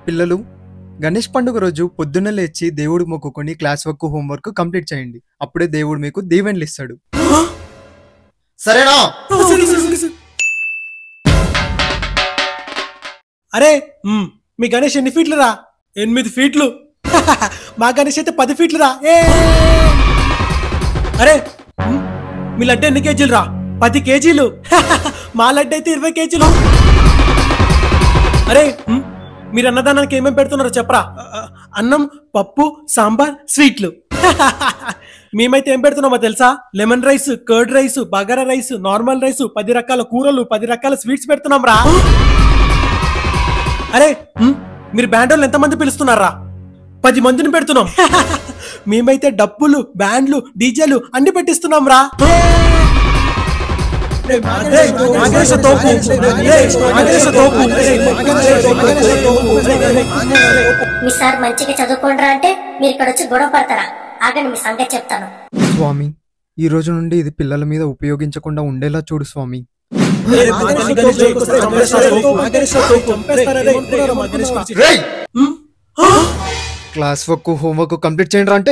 పిల్లలు గణేష్ పండుగ రోజు పొద్దున్న లేచి దేవుడు మొక్కుకొని క్లాస్ వర్క్ హోంవర్క్ కంప్లీట్ చేయండి. అప్పుడే దేవుడు మీకు దీవెనలు ఇస్తాడు. సరేనా? అరే మీ గణేష్ ఎన్ని ఫీట్లు రా? 8 ఫీట్లు. మా గణేష్ అయితే 10 ఫీట్లు రా. అరే మీ లడ్డు ఎన్ని కేజీలు రా? 10 కేజీలు. మా లడ్డు అయితే 20 కేజీలు. అరే మీరు అన్నదానానికి ఏమేమి పెడుతున్నారో చెప్పరా? అన్నం, పప్పు, సాంబార్, స్వీట్లు. మేమైతే ఏం పెడుతున్నామో తెలుసా? Lemon rice, curd rice, bagara rice, normal rice, 10 రకాల కూరలు, 10 రకాల స్వీట్స్ పెడుతున్నాం రా. అరే మీరు బ్యాండ్ వాళ్ళు ఎంతమంది పిలుస్తున్నారా? 10 మందిని పెడుతున్నాం. మేమైతే డప్పులు, బ్యాండ్లు, డీజేలు అన్ని పెట్టిస్తున్నాం రా. మీ సార్ మంచిగా చదువుకుంటారా అంటే మీరు ఇక్కడ వచ్చి గొడవ పడతారా? ఆగండి, మీ సంగతి చెప్తాను. స్వామి, ఈ రోజు నుండి ఇది పిల్లల మీద ఉపయోగించకుండా ఉండేలా చూడు స్వామి. క్లాస్ వర్క్ హోంవర్క్ కంప్లీట్ చేయండి అంటే